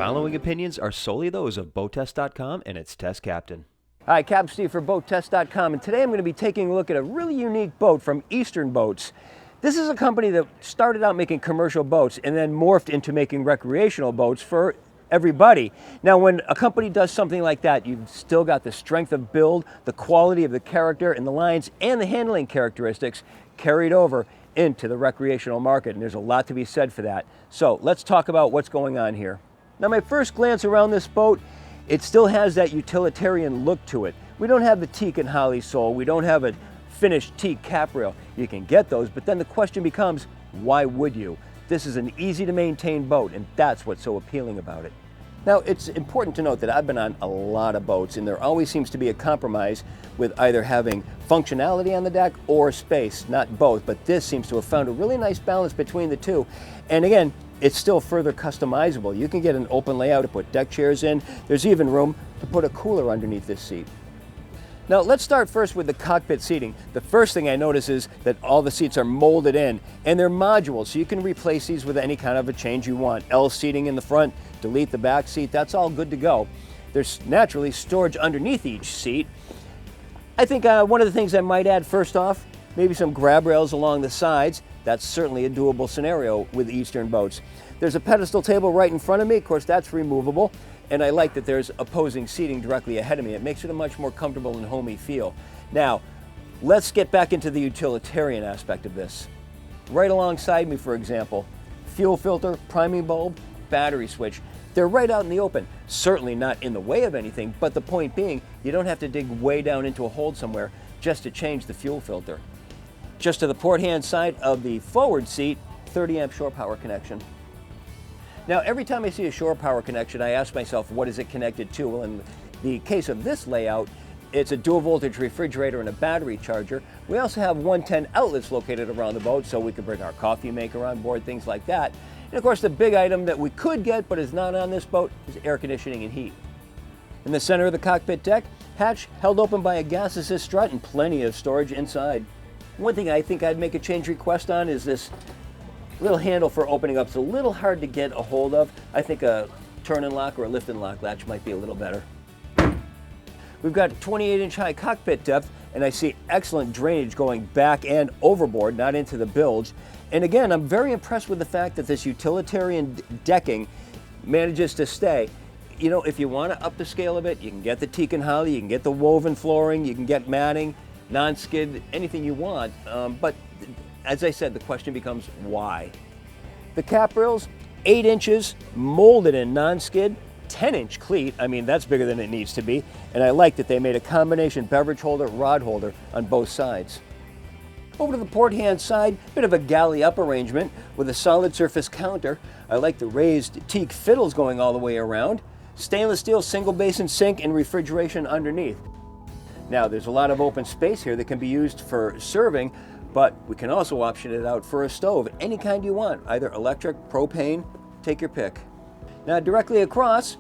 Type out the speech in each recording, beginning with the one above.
following opinions are solely those of BoatTEST.com and its test captain. Hi, Capt Steve for BoatTEST.com, and today I'm going to be taking a look at a really unique boat from Eastern Boats. This is a company that started out making commercial boats and then morphed into making recreational boats for everybody. Now, when a company does something like that, you've still got the strength of build, the quality of the character and the lines, and the handling characteristics carried over into the recreational market, and there's a lot to be said for that. So let's talk about what's going on here. Now, my first glance around this boat, it still has that utilitarian look to it. We don't have the teak and holly sole. We don't have a finished teak cap rail. You can get those, but then the question becomes, why would you? This is an easy to maintain boat, and that's what's so appealing about it. Now, it's important to note that I've been on a lot of boats, and there always seems to be a compromise with either having functionality on the deck or space, not both, but this seems to have found a really nice balance between the two. And again, it's still further customizable. You can get an open layout to put deck chairs in. There's even room to put a cooler underneath this seat. Now, let's start first with the cockpit seating. The first thing I notice is that all the seats are molded in, and they're modular, so you can replace these with any kind of a change you want. L seating in the front, delete the back seat, that's all good to go. There's naturally storage underneath each seat. I think one of the things I might add first off, maybe some grab rails along the sides. That's certainly a doable scenario with Eastern Boats. There's a pedestal table right in front of me. Of course, that's removable. And I like that there's opposing seating directly ahead of me. It makes it a much more comfortable and homey feel. Now, let's get back into the utilitarian aspect of this. Right alongside me, for example, fuel filter, priming bulb, battery switch. They're right out in the open. Certainly not in the way of anything, but the point being, you don't have to dig way down into a hold somewhere just to change the fuel filter. Just to the port hand side of the forward seat, 30 amp shore power connection. Now, every time I see a shore power connection, I ask myself, what is it connected to? Well, in the case of this layout, it's a dual voltage refrigerator and a battery charger. We also have 110 outlets located around the boat, so we can bring our coffee maker on board, things like that. And of course, the big item that we could get, but is not on this boat, is air conditioning and heat. In the center of the cockpit deck, hatch held open by a gas assist strut and plenty of storage inside. One thing I think I'd make a change request on is this little handle for opening up. It's a little hard to get a hold of. I think a turn and lock or a lift and lock latch might be a little better. We've got 28-inch high cockpit depth, and I see excellent drainage going back and overboard, not into the bilge. And again, I'm very impressed with the fact that this utilitarian decking manages to stay. You know, if you want to up the scale a bit, you can get the teak and holly, you can get the woven flooring, you can get matting, non-skid, anything you want, but as I said, the question becomes why? The cap rails, 8 inches, molded in non-skid, 10-inch cleat. I mean, that's bigger than it needs to be, and I like that they made a combination beverage holder, rod holder on both sides. Over to the port hand side, bit of a galley up arrangement with a solid surface counter. I like the raised teak fiddles going all the way around, stainless steel single basin sink and refrigeration underneath. Now, there's a lot of open space here that can be used for serving, but we can also option it out for a stove, any kind you want, either electric, propane, take your pick. Now, directly across,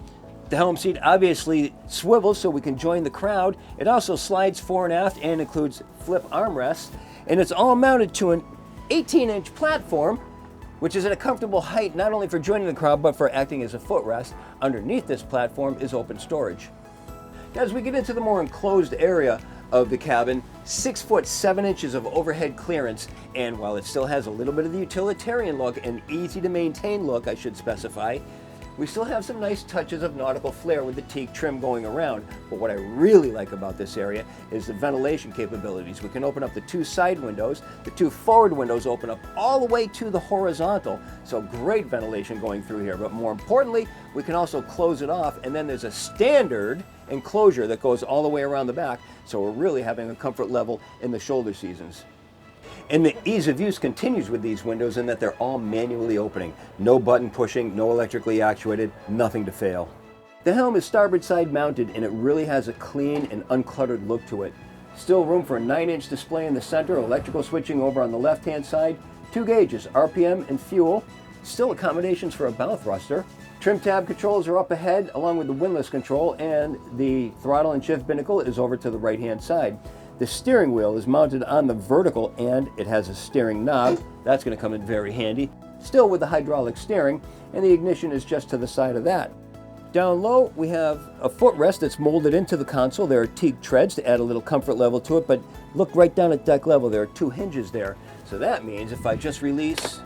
the helm seat obviously swivels so we can join the crowd. It also slides fore and aft and includes flip armrests, and it's all mounted to an 18-inch platform, which is at a comfortable height not only for joining the crowd, but for acting as a footrest. Underneath this platform is open storage. Now, as we get into the more enclosed area of the cabin, 6 foot 7 inches of overhead clearance, and while it still has a little bit of the utilitarian look and easy to maintain look, I should specify, we still have some nice touches of nautical flair with the teak trim going around. But what I really like about this area is the ventilation capabilities. We can open up the 2 side windows. The 2 forward windows open up all the way to the horizontal, so great ventilation going through here. But more importantly, we can also close it off, and then there's a standard enclosure that goes all the way around the back, so we're really having a comfort level in the shoulder seasons. And the ease of use continues with these windows in that they're all manually opening. No button pushing, no electrically actuated, nothing to fail. The helm is starboard side mounted, and it really has a clean and uncluttered look to it. Still room for a 9-inch display in the center, electrical switching over on the left-hand side, 2 gauges, RPM and fuel, still accommodations for a bow thruster. Trim tab controls are up ahead, along with the windlass control, and the throttle and shift binnacle is over to the right-hand side. The steering wheel is mounted on the vertical, and it has a steering knob. That's going to come in very handy. Still with the hydraulic steering, and the ignition is just to the side of that. Down low, we have a footrest that's molded into the console. There are teak treads to add a little comfort level to it, but look right down at deck level. There are 2 hinges there. So that means if I just release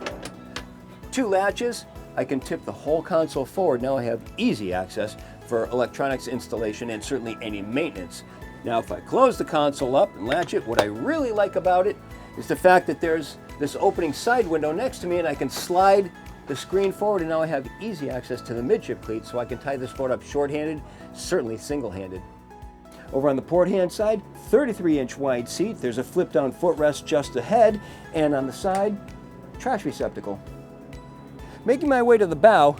2 latches, I can tip the whole console forward. Now I have easy access for electronics installation and certainly any maintenance. Now if I close the console up and latch it, what I really like about it is the fact that there's this opening side window next to me, and I can slide the screen forward, and now I have easy access to the midship cleat, so I can tie this boat up short-handed, certainly single-handed. Over on the port hand side, 33-inch wide seat. There's a flip-down footrest just ahead, and on the side, trash receptacle. Making my way to the bow,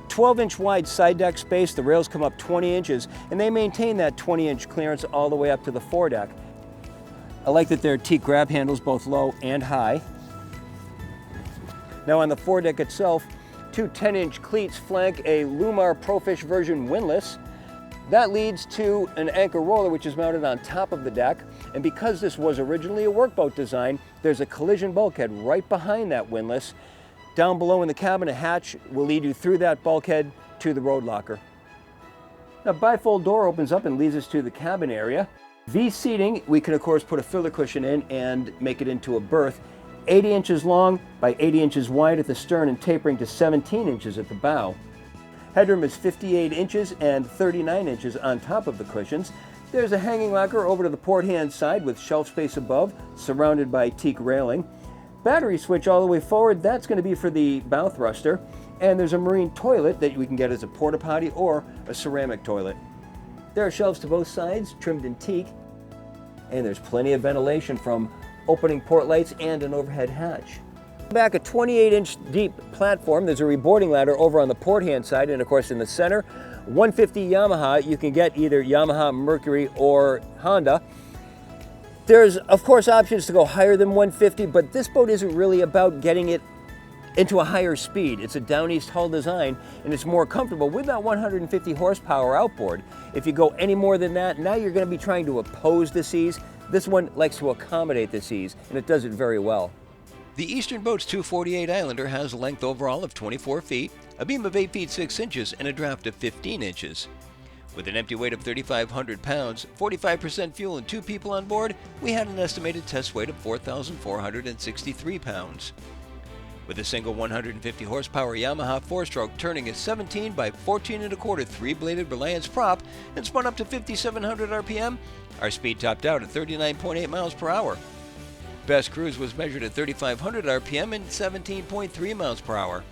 12-inch wide side deck space. The rails come up 20 inches, and they maintain that 20-inch clearance all the way up to the foredeck. I like that there are teak grab handles both low and high. Now on the foredeck itself, 2 10-inch cleats flank a Lumar Profish version windlass. That leads to an anchor roller which is mounted on top of the deck, and because this was originally a workboat design, there's a collision bulkhead right behind that windlass. Down below in the cabin, a hatch will lead you through that bulkhead to the road locker. Now bifold door opens up and leads us to the cabin area. V seating, we can of course put a filler cushion in and make it into a berth. 80 inches long by 80 inches wide at the stern and tapering to 17 inches at the bow. Headroom is 58 inches and 39 inches on top of the cushions. There's a hanging locker over to the port hand side with shelf space above, surrounded by teak railing. Battery switch all the way forward, that's going to be for the bow thruster. And there's a marine toilet that we can get as a porta potty or a ceramic toilet. There are shelves to both sides, trimmed in teak. And there's plenty of ventilation from opening port lights and an overhead hatch. Back a 28-inch deep platform. There's a reboarding ladder over on the port hand side, and of course in the center, 150 Yamaha. You can get either Yamaha, Mercury, or Honda. There's of course options to go higher than 150, but this boat isn't really about getting it into a higher speed. It's a Downeast hull design, and it's more comfortable with that 150 horsepower outboard. If you go any more than that, now you're going to be trying to oppose the seas. This one likes to accommodate the seas, and it does it very well. The Eastern Boats 248 Islander has a length overall of 24 feet, a beam of 8 feet 6 inches, and a draft of 15 inches. With an empty weight of 3,500 pounds, 45% fuel, and 2 people on board, we had an estimated test weight of 4,463 pounds. With a single 150 horsepower Yamaha 4-stroke turning a 17 by 14 1/4 3-bladed Reliance prop and spun up to 5,700 RPM, our speed topped out at 39.8 miles per hour. Best cruise was measured at 3,500 RPM and 17.3 miles per hour.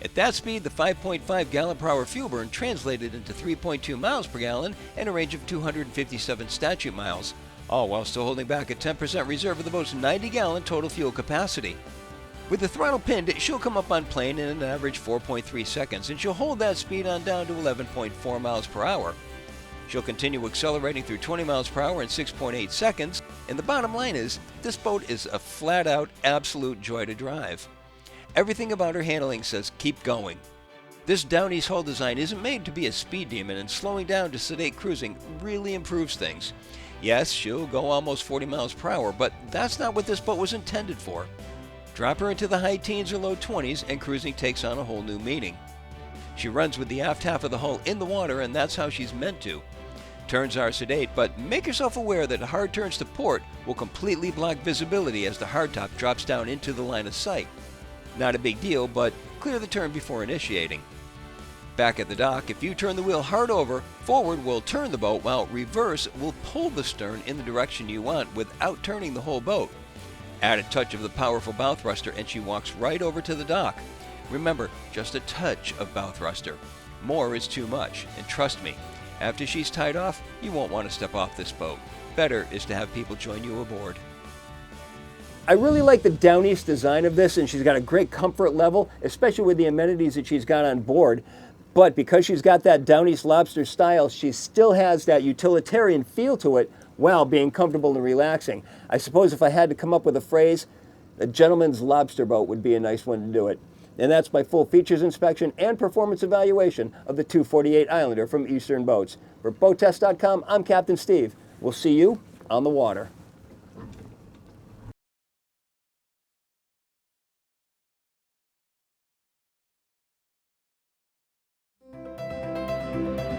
At that speed, the 5.5 gallon per hour fuel burn translated into 3.2 miles per gallon and a range of 257 statute miles, all while still holding back a 10% reserve of the boat's 90-gallon total fuel capacity. With the throttle pinned, she'll come up on plane in an average 4.3 seconds, and she'll hold that speed on down to 11.4 miles per hour. She'll continue accelerating through 20 miles per hour in 6.8 seconds, and the bottom line is, this boat is a flat-out, absolute joy to drive. Everything about her handling says keep going. This Downeast hull design isn't made to be a speed demon, and slowing down to sedate cruising really improves things. Yes, she'll go almost 40 miles per hour, but that's not what this boat was intended for. Drop her into the high teens or low 20s and cruising takes on a whole new meaning. She runs with the aft half of the hull in the water, and that's how she's meant to. Turns are sedate, but make yourself aware that hard turns to port will completely block visibility as the hardtop drops down into the line of sight. Not a big deal, but clear the turn before initiating. Back at the dock, if you turn the wheel hard over, forward will turn the boat, while reverse will pull the stern in the direction you want without turning the whole boat. Add a touch of the powerful bow thruster and she walks right over to the dock. Remember, just a touch of bow thruster. More is too much, and trust me, after she's tied off, you won't want to step off this boat. Better is to have people join you aboard. I really like the Downeast design of this, and she's got a great comfort level, especially with the amenities that she's got on board. But because she's got that Downeast lobster style, she still has that utilitarian feel to it while being comfortable and relaxing. I suppose if I had to come up with a phrase, a gentleman's lobster boat would be a nice one to do it. And that's my full features inspection and performance evaluation of the 248 Islander from Eastern Boats. For BoatTEST.com, I'm Captain Steve. We'll see you on the water. you.